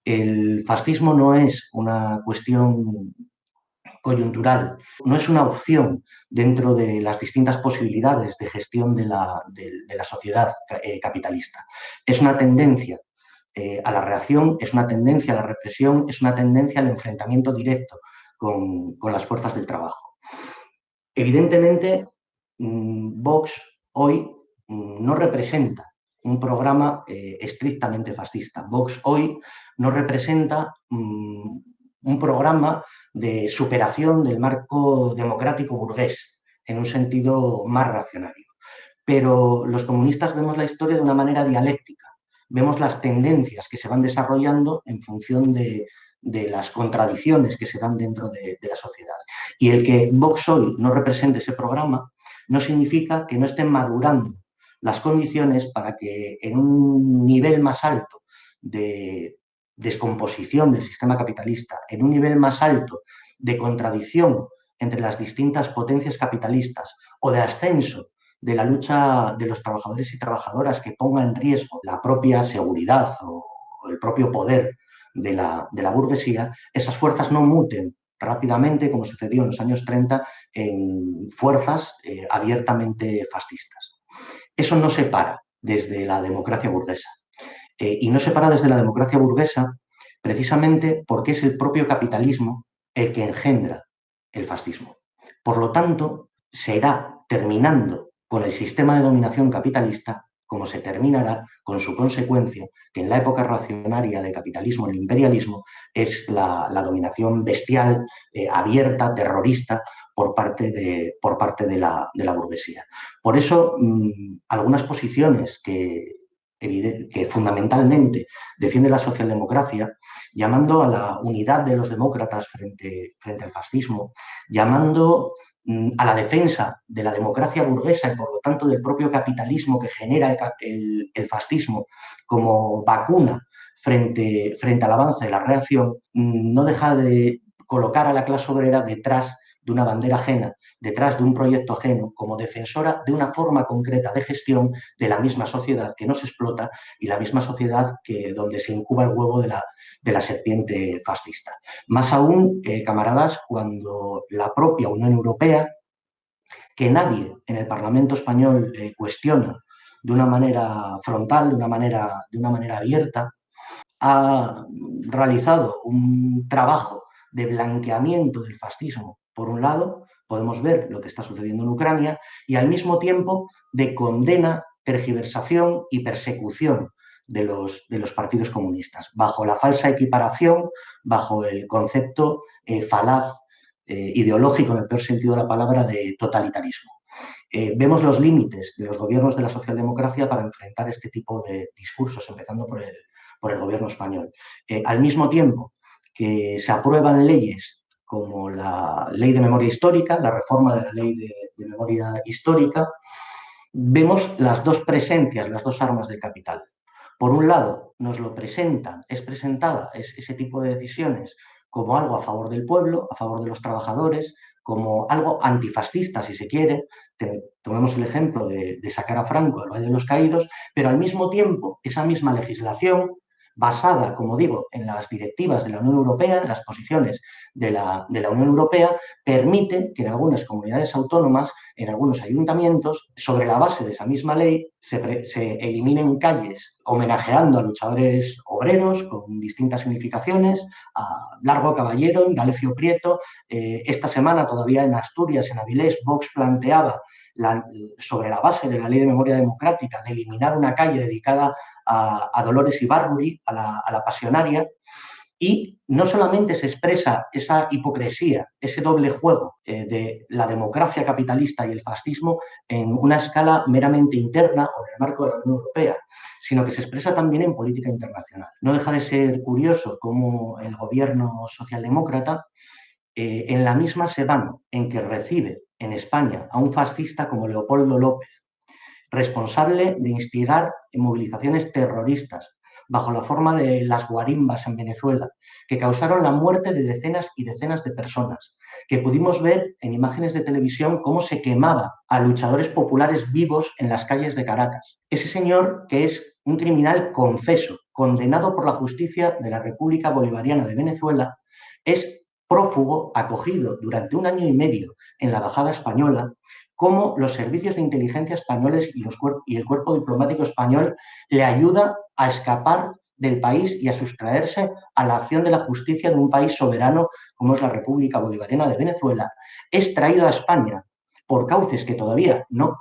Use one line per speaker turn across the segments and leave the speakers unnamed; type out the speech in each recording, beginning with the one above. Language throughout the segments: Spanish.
El fascismo no es una cuestión coyuntural, no es una opción dentro de las distintas posibilidades de gestión de la sociedad capitalista. Es una tendencia a la reacción, es una tendencia a la represión, es una tendencia al enfrentamiento directo con las fuerzas del trabajo. Evidentemente, Vox hoy no representa un programa estrictamente fascista. Vox hoy no representa un programa de superación del marco democrático burgués en un sentido más reaccionario. Pero los comunistas vemos la historia de una manera dialéctica, vemos las tendencias que se van desarrollando en función de las contradicciones que se dan dentro de la sociedad. Y el que Vox hoy no represente ese programa no significa que no estén madurando las condiciones para que en un nivel más alto de descomposición del sistema capitalista, en un nivel más alto de contradicción entre las distintas potencias capitalistas o de ascenso de la lucha de los trabajadores y trabajadoras que ponga en riesgo la propia seguridad o el propio poder de la burguesía, esas fuerzas no muten rápidamente, como sucedió en los años 30, en fuerzas abiertamente fascistas. Eso no se para desde la democracia burguesa. Y no se para desde la democracia burguesa precisamente porque es el propio capitalismo el que engendra el fascismo. Por lo tanto, será terminando con el sistema de dominación capitalista como se terminará con su consecuencia, que en la época reaccionaria del capitalismo, el imperialismo, es la dominación bestial, abierta, terrorista, por parte de la burguesía. Por eso, algunas posiciones que fundamentalmente defiende la socialdemocracia, llamando a la unidad de los demócratas frente al fascismo, llamando a la defensa de la democracia burguesa y por lo tanto del propio capitalismo que genera el fascismo como vacuna frente al avance de la reacción, no deja de colocar a la clase obrera detrás de una bandera ajena, detrás de un proyecto ajeno, como defensora de una forma concreta de gestión de la misma sociedad que nos explota y la misma sociedad donde se incuba el huevo de la serpiente fascista. Más aún, camaradas, cuando la propia Unión Europea, que nadie en el Parlamento español cuestiona de una manera frontal, de una manera abierta, ha realizado un trabajo de blanqueamiento del fascismo. Por un lado, podemos ver lo que está sucediendo en Ucrania y al mismo tiempo de condena, tergiversación y persecución de los partidos comunistas, bajo la falsa equiparación, bajo el concepto falaz, ideológico en el peor sentido de la palabra, de totalitarismo. Vemos los límites de los gobiernos de la socialdemocracia para enfrentar este tipo de discursos, empezando por el gobierno español. Al mismo tiempo que se aprueban leyes como la ley de memoria histórica, la reforma de la ley de memoria histórica, vemos las dos presencias, las dos armas del capital. Por un lado, nos lo presentan, es presentada ese tipo de decisiones como algo a favor del pueblo, a favor de los trabajadores, como algo antifascista, si se quiere. Tomemos el ejemplo de sacar a Franco del Valle de los Caídos, pero al mismo tiempo, esa misma legislación, basada, como digo, en las directivas de la Unión Europea, en las posiciones de la Unión Europea, permite que en algunas comunidades autónomas, en algunos ayuntamientos, sobre la base de esa misma ley, se eliminen calles homenajeando a luchadores obreros con distintas significaciones, a Largo Caballero, Indalecio Prieto. Esta semana todavía en Asturias, en Avilés, Vox planteaba sobre la base de la Ley de Memoria Democrática de eliminar una calle dedicada a Dolores Ibárruri, a la pasionaria, y no solamente se expresa esa hipocresía, ese doble juego de la democracia capitalista y el fascismo en una escala meramente interna o en el marco de la Unión Europea, sino que se expresa también en política internacional. No deja de ser curioso cómo el gobierno socialdemócrata en la misma semana en que recibe en España a un fascista como Leopoldo López, responsable de instigar movilizaciones terroristas bajo la forma de las guarimbas en Venezuela, que causaron la muerte de decenas y decenas de personas, que pudimos ver en imágenes de televisión cómo se quemaba a luchadores populares vivos en las calles de Caracas. Ese señor, que es un criminal confeso, condenado por la justicia de la República Bolivariana de Venezuela, es prófugo acogido durante 1 año y medio en la Embajada española, cómo los servicios de inteligencia españoles y el cuerpo diplomático español le ayuda a escapar del país y a sustraerse a la acción de la justicia de un país soberano como es la República Bolivariana de Venezuela, es traído a España por cauces que todavía no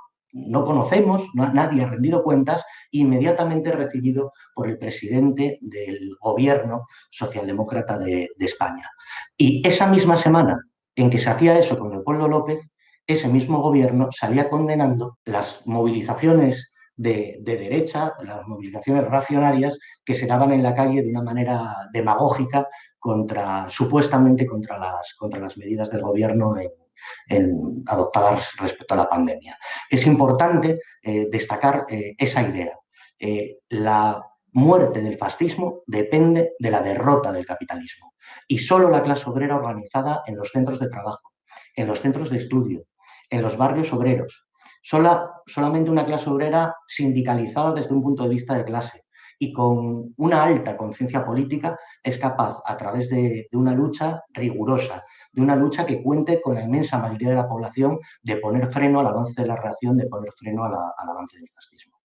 conocemos, nadie ha rendido cuentas, e inmediatamente recibido por el presidente del gobierno socialdemócrata de España. Y esa misma semana en que se hacía eso con Leopoldo López, ese mismo gobierno salía condenando las movilizaciones de derecha, las movilizaciones reaccionarias que se daban en la calle de una manera demagógica supuestamente contra las medidas del gobierno adoptadas respecto a la pandemia. Es importante destacar esa idea. La muerte del fascismo depende de la derrota del capitalismo y solo la clase obrera organizada en los centros de trabajo, en los centros de estudio, en los barrios obreros, solamente una clase obrera sindicalizada desde un punto de vista de clase y con una alta conciencia política es capaz, a través de una lucha rigurosa, de una lucha que cuente con la inmensa mayoría de la población, de poner freno al avance de la reacción, de poner freno al avance del fascismo.